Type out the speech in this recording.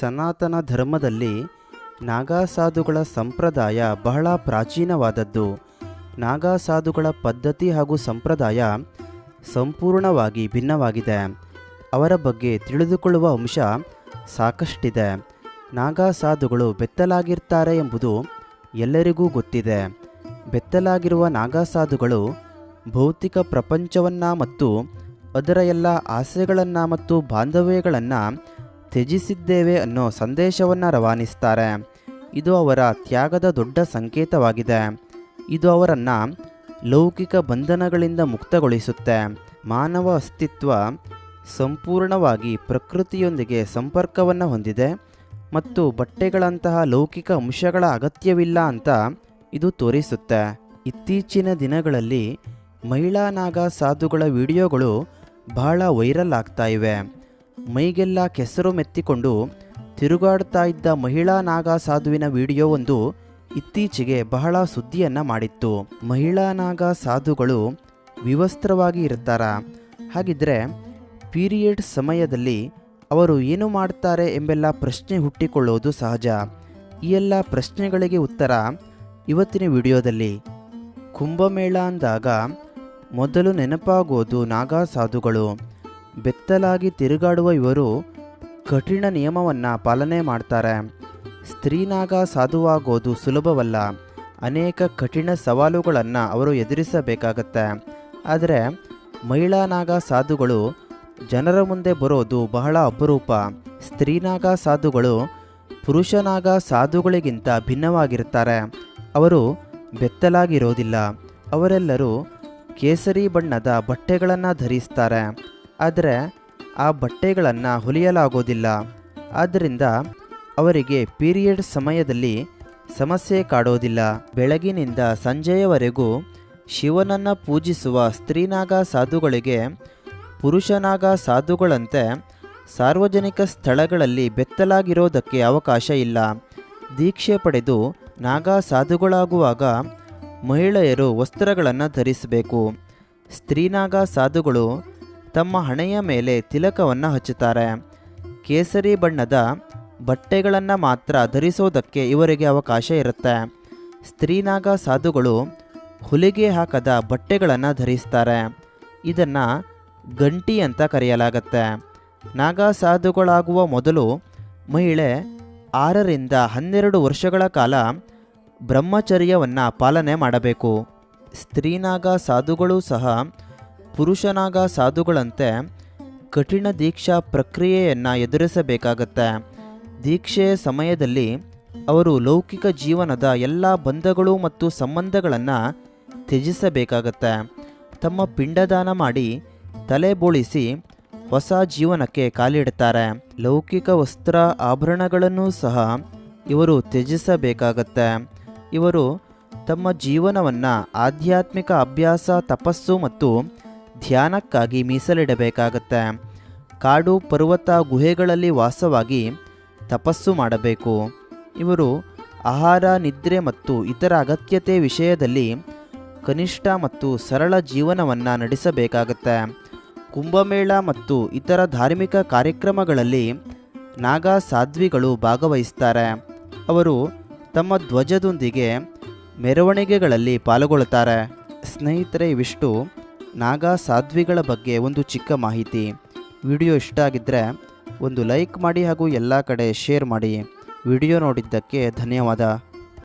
ಸನಾತನ ಧರ್ಮದಲ್ಲಿ ನಾಗಾ ಸಾಧುಗಳ ಸಂಪ್ರದಾಯ ಬಹಳ ಪ್ರಾಚೀನವಾದದ್ದು. ನಾಗಾ ಸಾಧುಗಳ ಪದ್ಧತಿ ಹಾಗೂ ಸಂಪ್ರದಾಯ ಸಂಪೂರ್ಣವಾಗಿ ಭಿನ್ನವಾಗಿದೆ. ಅವರ ಬಗ್ಗೆ ತಿಳಿದುಕೊಳ್ಳುವ ಅಂಶ ಸಾಕಷ್ಟಿದೆ. ನಾಗಾ ಸಾಧುಗಳು ಬೆತ್ತಲಾಗಿರ್ತಾರೆ ಎಂಬುದು ಎಲ್ಲರಿಗೂ ಗೊತ್ತಿದೆ. ಬೆತ್ತಲಾಗಿರುವ ನಾಗಾ ಸಾಧುಗಳು ಭೌತಿಕ ಪ್ರಪಂಚವನ್ನು ಮತ್ತು ಅದರ ಎಲ್ಲ ಆಸೆಗಳನ್ನು ಮತ್ತು ಬಾಂಧವ್ಯಗಳನ್ನು ತ್ಯಜಿಸಿದ್ದೇವೆ ಅನ್ನೋ ಸಂದೇಶವನ್ನು ರವಾನಿಸ್ತಾರೆ. ಇದು ಅವರ ತ್ಯಾಗದ ದೊಡ್ಡ ಸಂಕೇತವಾಗಿದೆ. ಇದು ಅವರನ್ನು ಲೌಕಿಕ ಬಂಧನಗಳಿಂದ ಮುಕ್ತಗೊಳಿಸುತ್ತೆ. ಮಾನವ ಅಸ್ತಿತ್ವ ಸಂಪೂರ್ಣವಾಗಿ ಪ್ರಕೃತಿಯೊಂದಿಗೆ ಸಂಪರ್ಕವನ್ನು ಹೊಂದಿದೆ ಮತ್ತು ಬಟ್ಟೆಗಳಂತಹ ಲೌಕಿಕ ಅಂಶಗಳ ಅಗತ್ಯವಿಲ್ಲ ಅಂತ ಇದು ತೋರಿಸುತ್ತೆ. ಇತ್ತೀಚಿನ ದಿನಗಳಲ್ಲಿ ಮಹಿಳಾ ನಾಗಾ ಸಾಧುಗಳ ವಿಡಿಯೋಗಳು ಬಹಳ ವೈರಲ್ ಆಗ್ತಾ ಇವೆ. ಮೈಗೆಲ್ಲ ಕೆಸರು ಮೆತ್ತಿಕೊಂಡು ತಿರುಗಾಡ್ತಾ ಇದ್ದ ಮಹಿಳಾ ನಾಗಾ ಸಾಧುವಿನ ವಿಡಿಯೋ ಒಂದು ಇತ್ತೀಚೆಗೆ ಬಹಳ ಸುದ್ದಿಯನ್ನು ಮಾಡಿತ್ತು. ಮಹಿಳಾ ನಾಗಾ ಸಾಧುಗಳು ವಿವಸ್ತ್ರವಾಗಿ ಇರ್ತಾರ? ಹಾಗಿದ್ರೆ ಪೀರಿಯಡ್ ಸಮಯದಲ್ಲಿ ಅವರು ಏನು ಮಾಡ್ತಾರೆ ಎಂಬೆಲ್ಲ ಪ್ರಶ್ನೆ ಹುಟ್ಟಿಕೊಳ್ಳೋದು ಸಹಜ. ಈ ಎಲ್ಲ ಪ್ರಶ್ನೆಗಳಿಗೆ ಉತ್ತರ ಇವತ್ತಿನ ವಿಡಿಯೋದಲ್ಲಿ. ಕುಂಭಮೇಳ ಅಂದಾಗ ಮೊದಲು ನೆನಪಾಗೋದು ನಾಗಾ ಸಾಧುಗಳು. ಬೆತ್ತಲಾಗಿ ತಿರುಗಾಡುವ ಇವರು ಕಠಿಣ ನಿಯಮವನ್ನು ಪಾಲನೆ ಮಾಡ್ತಾರೆ. ಸ್ತ್ರೀ ನಾಗಾ ಸಾಧುವಾಗೋದು ಸುಲಭವಲ್ಲ. ಅನೇಕ ಕಠಿಣ ಸವಾಲುಗಳನ್ನು ಅವರು ಎದುರಿಸಬೇಕಾಗತ್ತೆ. ಆದರೆ ಮಹಿಳಾ ನಾಗಾ ಸಾಧುಗಳು ಜನರ ಮುಂದೆ ಬರೋದು ಬಹಳ ಅಪರೂಪ. ಸ್ತ್ರೀ ನಾಗಾ ಸಾಧುಗಳು ಪುರುಷ ನಾಗಾ ಸಾಧುಗಳಿಗಿಂತ ಭಿನ್ನವಾಗಿರ್ತಾರೆ. ಅವರು ಬೆತ್ತಲಾಗಿರೋದಿಲ್ಲ. ಅವರೆಲ್ಲರೂ ಕೇಸರಿ ಬಣ್ಣದ ಬಟ್ಟೆಗಳನ್ನು ಧರಿಸ್ತಾರೆ. ಆದರೆ ಆ ಬಟ್ಟೆಗಳನ್ನು ಹೊಲಿಯಲಾಗೋದಿಲ್ಲ. ಆದ್ದರಿಂದ ಅವರಿಗೆ ಪೀರಿಯಡ್ ಸಮಯದಲ್ಲಿ ಸಮಸ್ಯೆ ಕಾಡೋದಿಲ್ಲ. ಬೆಳಗಿನಿಂದ ಸಂಜೆಯವರೆಗೂ ಶಿವನನ್ನು ಪೂಜಿಸುವ ಸ್ತ್ರೀ ನಾಗಾ ಸಾಧುಗಳಿಗೆ ಪುರುಷ ನಾಗಾ ಸಾಧುಗಳಂತೆ ಸಾರ್ವಜನಿಕ ಸ್ಥಳಗಳಲ್ಲಿ ಬೆತ್ತಲಾಗಿರೋದಕ್ಕೆ ಅವಕಾಶ ಇಲ್ಲ. ದೀಕ್ಷೆ ಪಡೆದು ನಾಗಾ ಸಾಧುಗಳಾಗುವಾಗ ಮಹಿಳೆಯರು ವಸ್ತ್ರಗಳನ್ನು ಧರಿಸಬೇಕು. ಸ್ತ್ರೀ ನಾಗಾ ಸಾಧುಗಳು ತಮ್ಮ ಹಣೆಯ ಮೇಲೆ ತಿಲಕವನ್ನು ಹಚ್ಚುತ್ತಾರೆ. ಕೇಸರಿ ಬಣ್ಣದ ಬಟ್ಟೆಗಳನ್ನು ಮಾತ್ರ ಧರಿಸೋದಕ್ಕೆ ಇವರಿಗೆ ಅವಕಾಶ ಇರುತ್ತೆ. ಸ್ತ್ರೀ ನಾಗಾ ಸಾಧುಗಳು ಹೊಲಿಗೆ ಹಾಕದ ಬಟ್ಟೆಗಳನ್ನು ಧರಿಸ್ತಾರೆ. ಇದನ್ನು ಗಂಟಿ ಅಂತ ಕರೆಯಲಾಗತ್ತೆ. ನಾಗಾ ಸಾಧುಗಳಾಗುವ ಮೊದಲು ಮಹಿಳೆ 6 ರಿಂದ 12 ವರ್ಷಗಳ ಕಾಲ ಬ್ರಹ್ಮಚರ್ಯವನ್ನು ಪಾಲನೆ ಮಾಡಬೇಕು. ಸ್ತ್ರೀ ನಾಗಾ ಸಾಧುಗಳು ಸಹ ಪುರುಷ ನಾಗಾ ಸಾಧುಗಳಂತೆ ಕಠಿಣ ದೀಕ್ಷಾ ಪ್ರಕ್ರಿಯೆಯನ್ನು ಎದುರಿಸಬೇಕಾಗತ್ತೆ. ದೀಕ್ಷೆಯ ಸಮಯದಲ್ಲಿ ಅವರು ಲೌಕಿಕ ಜೀವನದ ಎಲ್ಲ ಬಂಧಗಳು ಮತ್ತು ಸಂಬಂಧಗಳನ್ನು ತ್ಯಜಿಸಬೇಕಾಗತ್ತೆ. ತಮ್ಮ ಪಿಂಡದಾನ ಮಾಡಿ ತಲೆ ಬೋಳಿಸಿ ಹೊಸ ಜೀವನಕ್ಕೆ ಕಾಲಿಡ್ತಾರೆ. ಲೌಕಿಕ ವಸ್ತ್ರ ಆಭರಣಗಳನ್ನು ಸಹ ಇವರು ತ್ಯಜಿಸಬೇಕಾಗತ್ತೆ. ಇವರು ತಮ್ಮ ಜೀವನವನ್ನು ಆಧ್ಯಾತ್ಮಿಕ ಅಭ್ಯಾಸ, ತಪಸ್ಸು ಮತ್ತು ಧ್ಯಾನಕ್ಕಾಗಿ ಮೀಸಲಿಡಬೇಕಾಗತ್ತೆ. ಕಾಡು, ಪರ್ವತ, ಗುಹೆಗಳಲ್ಲಿ ವಾಸವಾಗಿ ತಪಸ್ಸು ಮಾಡಬೇಕು. ಇವರು ಆಹಾರ, ನಿದ್ರೆ ಮತ್ತು ಇತರ ಅಗತ್ಯತೆ ವಿಷಯದಲ್ಲಿ ಕನಿಷ್ಠ ಮತ್ತು ಸರಳ ಜೀವನವನ್ನು ನಡೆಸಬೇಕಾಗತ್ತೆ. ಕುಂಭಮೇಳ ಮತ್ತು ಇತರ ಧಾರ್ಮಿಕ ಕಾರ್ಯಕ್ರಮಗಳಲ್ಲಿ ನಾಗಾ ಸಾಧ್ವಿಗಳು ಭಾಗವಹಿಸ್ತಾರೆ. ಅವರು ತಮ್ಮ ಧ್ವಜದೊಂದಿಗೆ ಮೆರವಣಿಗೆಗಳಲ್ಲಿ ಪಾಲ್ಗೊಳ್ಳುತ್ತಾರೆ. ಸ್ನೇಹಿತರೆ, ಇವಿಷ್ಟು ನಾಗಾ ಸಾಧ್ವಿಗಳ ಬಗ್ಗೆ ಒಂದು ಚಿಕ್ಕ ಮಾಹಿತಿ. ವಿಡಿಯೋ ಇಷ್ಟ ಆಗಿದ್ದರೆ ಒಂದು ಲೈಕ್ ಮಾಡಿ ಹಾಗೂ ಎಲ್ಲ ಕಡೆ ಶೇರ್ ಮಾಡಿ. ವಿಡಿಯೋ ನೋಡಿದ್ದಕ್ಕೆ ಧನ್ಯವಾದ.